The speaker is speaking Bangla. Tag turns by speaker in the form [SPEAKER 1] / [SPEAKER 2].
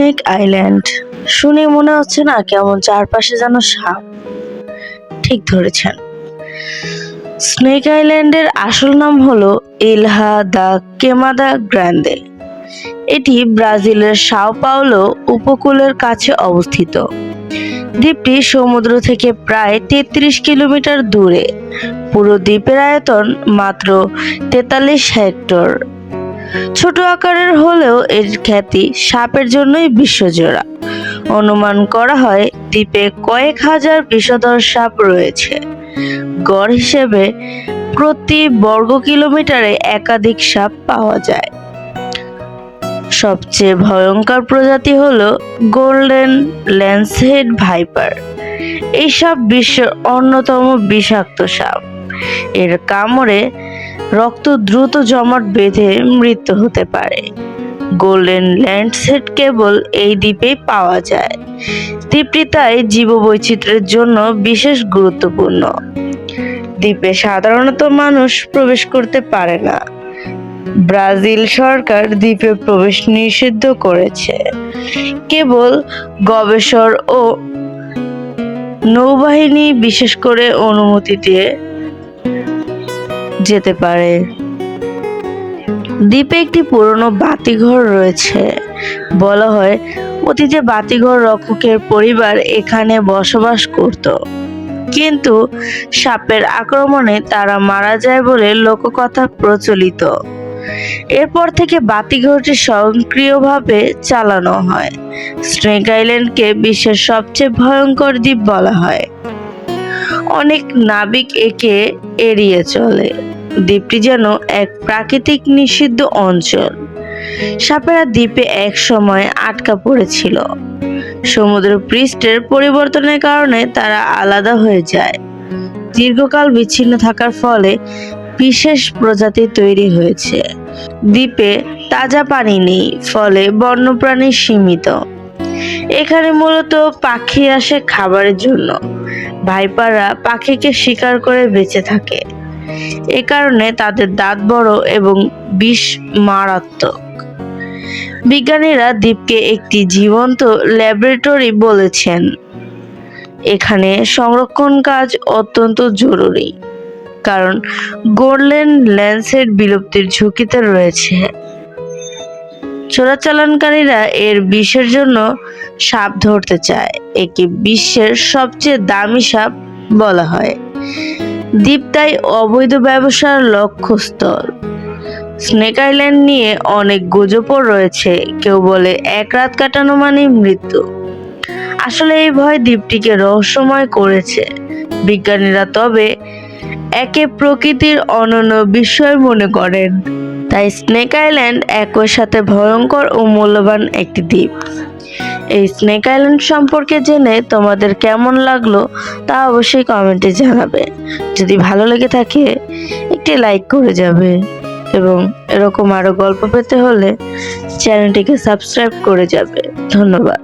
[SPEAKER 1] Snake island. শুনে মনে হচ্ছে না কেমন চারপাশে যেন সাপ? ঠিক ধরেছেন। স্নেক আইল্যান্ডের আসল নাম হলো ইলহা দা কেমাদা গ্রান্দে। এটি ব্রাজিলের সাও পাওলো উপকূলের কাছে অবস্থিত। দ্বীপটি সমুদ্র থেকে প্রায় 33 কিলোমিটার দূরে। পুরো দ্বীপের আয়তন মাত্র 43 হেক্টর। ছোট আকারের হলেও এর খ্যাতি সাপের জন্যই বিশ্বজোড়া। অনুমান করা হয় দ্বীপে কয়েক হাজার বিষধর সাপ রয়েছে। গড় হিসেবে প্রতি বর্গ কিলোমিটারে একাধিক সাপ পাওয়া যায়। সবচেয়ে ভয়ঙ্কর প্রজাতি হলো গোল্ডেন ল্যান্সহেড ভাইপার। এই সাপ বিশ্বের অন্যতম বিষাক্ত সাপ। এর কামড়ে রক্ত দ্রুত জমাট বেঁধে মৃত্যু হতে পারে। গোল্ডেন ল্যান্সহেড কেবল এই দ্বীপেই পাওয়া যায়। দ্বীপটি তাই জীববৈচিত্র্যের জন্য বিশেষ গুরুত্বপূর্ণ। দ্বীপে সাধারণত মানুষ প্রবেশ করতে পারে না। ব্রাজিল সরকার দ্বীপে প্রবেশ নিষিদ্ধ করেছে। কেবল গবেষক ও নৌবাহিনী বিশেষ করে অনুমতি দিয়ে যেতে পারে। দ্বীপে একটি পুরনো বাতিঘর রয়েছে। বলা হয় অতীতে বাতিঘর রক্ষকের পরিবার এখানে বসবাস করত, কিন্তু সাপের আক্রমণে তারা মারা যায় বলে লোককথা প্রচলিত। এরপর থেকে বাতিঘরটি স্বয়ংক্রিয়ভাবে চালানো হয়। স্নেক আইল্যান্ডকে বিশ্বের সবচেয়ে ভয়ঙ্কর দ্বীপ বলা হয়। অনেক নাবিক একে এড়িয়ে চলে। দ্বীপটি যেন এক প্রাকৃতিক নিষিদ্ধ অঞ্চল। সাপেরা দ্বীপে এক সময় আটকা পড়েছিল। সমুদ্র পৃষ্ঠের পরিবর্তনের কারণে তারা আলাদা হয়ে যায়। দীর্ঘকাল বিচ্ছিন্ন থাকার ফলে বিশেষ প্রজাতি তৈরি হয়েছে। দ্বীপে তাজা পানি নেই, ফলে বন্যপ্রাণী সীমিত। এখানে মূলত পাখি আসে খাবারের জন্য। ভাইপাররা পাখিকে শিকার করে বেঁচে থাকে। এ কারণে তাদের দাঁত বড় এবং বিষ মারাত্মক। বিজ্ঞানীরা দ্বীপকে একটি জীবন্ত ল্যাবরেটরি বলেছেন। এখানে সংরক্ষণ কাজ অত্যন্ত জরুরি, কারণ গোল্ডেন ল্যান্সহেড বিলুপ্তির ঝুঁকিতে রয়েছে। চোরাচালানকারীরা এর বিষের জন্য সাপ ধরতে চায়। একে বিশ্বের সবচেয়ে দামি সাপ বলা হয়। দ্বীপ তাই অবৈধ ব্যবসার লক্ষ্যস্থল। স্নেক আইল্যান্ড নিয়ে অনেক গুজবও রয়েছে। কেউ বলে এক রাত কাটানো মানেই মৃত্যু। আসলে এই ভয় দ্বীপটিকে রহস্যময় করেছে। বিজ্ঞানীরা তবে একে প্রকৃতির অনন্য বিস্ময় মনে করেন। তাই স্নেক আইল্যান্ড একই সাথে ভয়ঙ্কর ও মূল্যবান একটি দ্বীপ। এই স্নেক আইল্যান্ড সম্পর্কে জেনে তোমাদের কেমন লাগলো তা অবশ্যই কমেন্টে জানাবে। যদি ভালো লেগে থাকে একটি লাইক করে যাবে এবং এরকম আরো গল্প পেতে হলে চ্যানেলটিকে সাবস্ক্রাইব করে যাবে। ধন্যবাদ।